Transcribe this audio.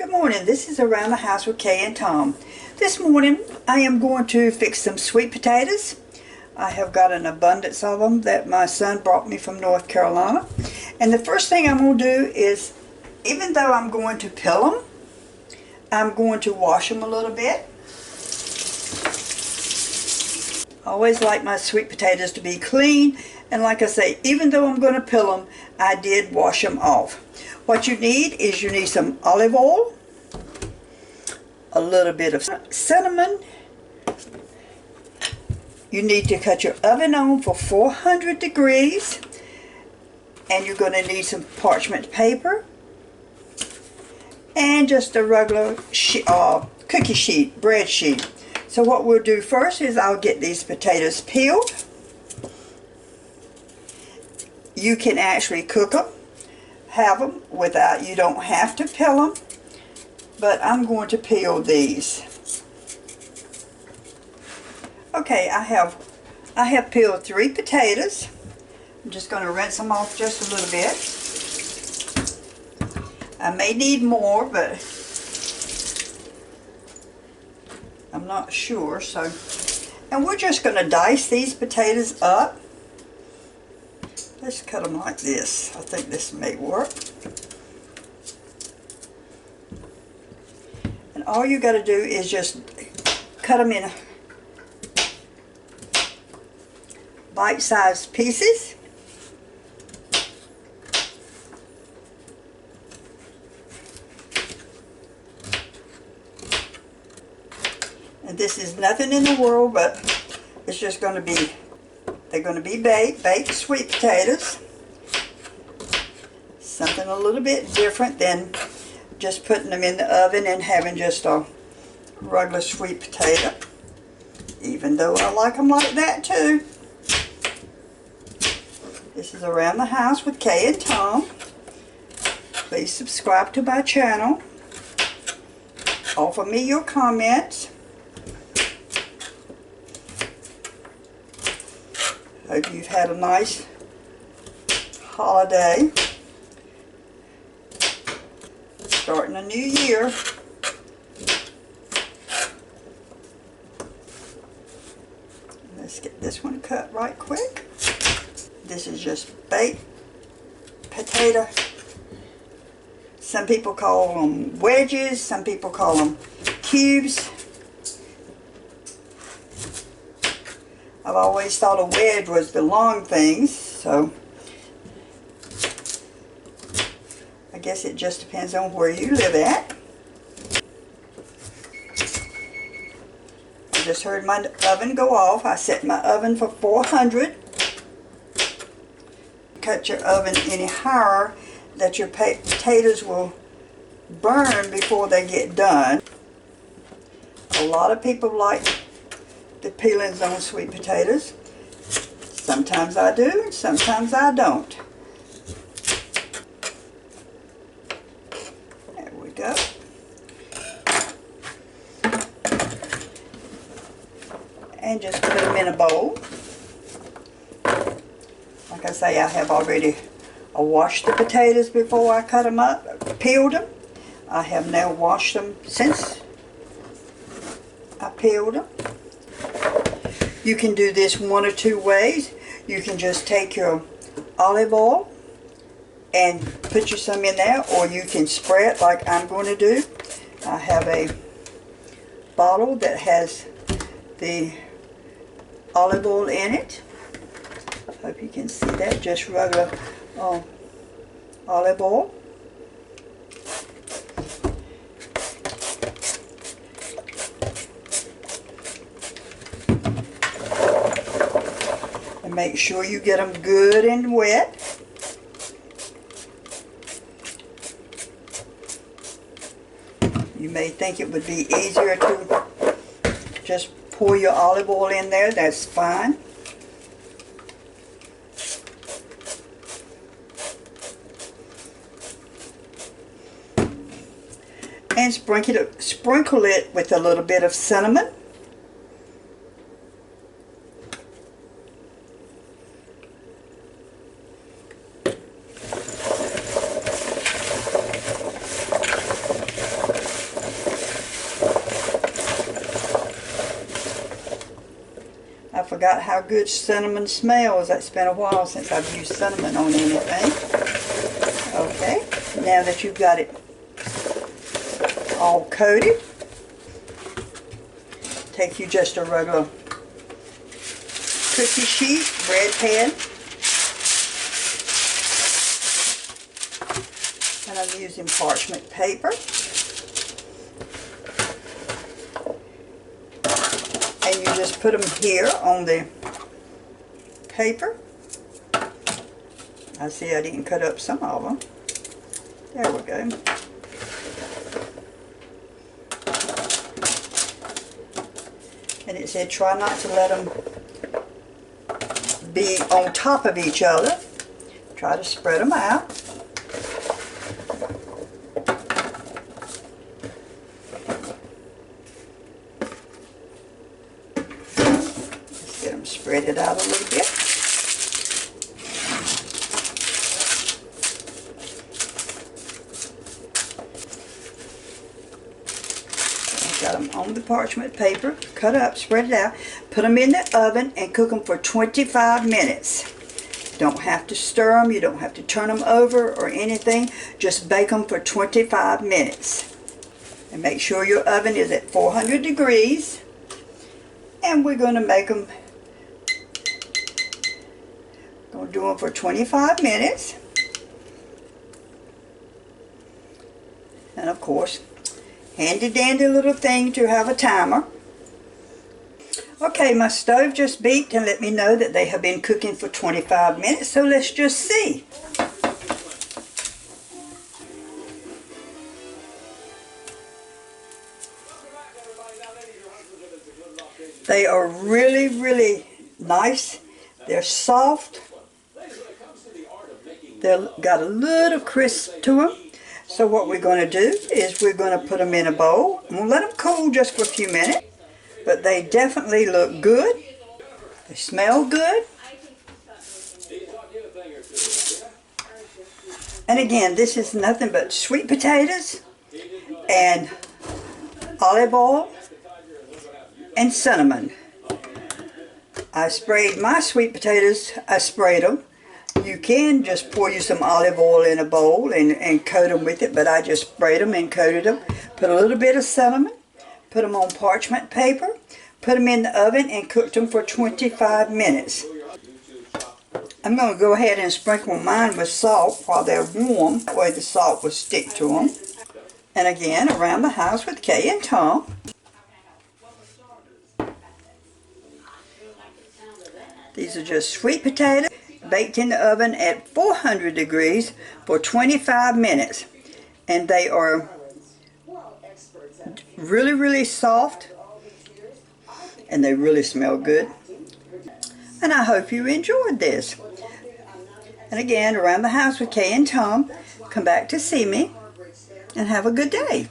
Good morning. This is Around the House with Kay and Tom. This morning I am going to fix some sweet potatoes. I have got an abundance of them that my son brought me from North Carolina. And the first thing I'm going to do is, even though I'm going to peel them, I'm going to wash them a little bit. I always like my sweet potatoes to be clean, and like I say, even though I'm going to peel them, I did wash them off. What you need is some olive oil, a little bit of cinnamon. You need to cut your oven on for 400 degrees, and you're going to need some parchment paper and just a regular cookie sheet, bread sheet. So what we'll do first is I'll get these potatoes peeled. You can actually cook them, have them without, you don't have to peel them, but I'm going to peel these. Okay, I have peeled 3 potatoes. I'm just going to rinse them off just a little bit. I may need more, but I'm not sure. And we're just going to dice these potatoes up. Let's cut them like this. I think this may work. And all you got to do is just cut them in bite-sized pieces. And this is nothing in the world, but it's just going to be, they're going to be baked sweet potatoes. Something a little bit different than just putting them in the oven and having just a regular sweet potato. Even though I like them like that too. This is Around the House with Kay and Tom. Please subscribe to my channel. Offer me your comments. Hope you've had a nice holiday. Starting a new year. Let's get this one cut right quick. This is just baked potato. Some people call them wedges, some people call them cubes. I've always thought a wedge was the long things, so I guess it just depends on where you live at. I just heard my oven go off. I set my oven for 400. Cut your oven any higher that your potatoes will burn before they get done. A lot of people like the peelings on sweet potatoes. Sometimes I do, sometimes I don't. There we go. And just put them in a bowl. Like I say, I have already washed the potatoes before I cut them up, peeled them. I have now washed them since I peeled them. You can do this one or two ways. You can just take your olive oil and put you some in there, or you can spray it like I'm going to do. I have a bottle that has the olive oil in it. Hope you can see that. Just regular olive oil. And make sure you get them good and wet. You may think it would be easier to just pour your olive oil in there. That's fine. And sprinkle it with a little bit of cinnamon. forgot how good cinnamon smells. It's been a while since I've used cinnamon on anything. Okay, now that you've got it all coated, take you just a regular cookie sheet, bread pan, and I'm using parchment paper. And you just put them here on the paper. I see I didn't cut up some of them. There we go. And it said try not to let them be on top of each other. Try to spread them out. Let's get them spread it out a little bit. Got them on the parchment paper, cut up, spread it out, put them in the oven and cook them for 25 minutes. You don't have to stir them, you don't have to turn them over or anything, just bake them for 25 minutes. And make sure your oven is at 400 degrees. And we're going to make them, going to do them for 25 minutes. And of course, handy dandy little thing to have a timer. Okay, my stove just beeped and let me know that they have been cooking for 25 minutes, so let's just see. They are really, really nice. They're soft. They've got a little crisp to them. So what we're going to do is we're going to put them in a bowl. I'm going to let them cool just for a few minutes. But they definitely look good. They smell good. And again, this is nothing but sweet potatoes and olive oil and cinnamon. I sprayed my sweet potatoes. I sprayed them. You can just pour you some olive oil in a bowl and coat them with it, but I just sprayed them and coated them. Put a little bit of cinnamon, put them on parchment paper, put them in the oven and cooked them for 25 minutes. I'm going to go ahead and sprinkle mine with salt while they're warm. That way the salt will stick to them. And again, around the house with Kay and Tom. These are just sweet potatoes baked in the oven at 400 degrees for 25 minutes. And they are really, really soft. And they really smell good. And I hope you enjoyed this. And again, around the house with Kay and Tom. Come back to see me. And have a good day.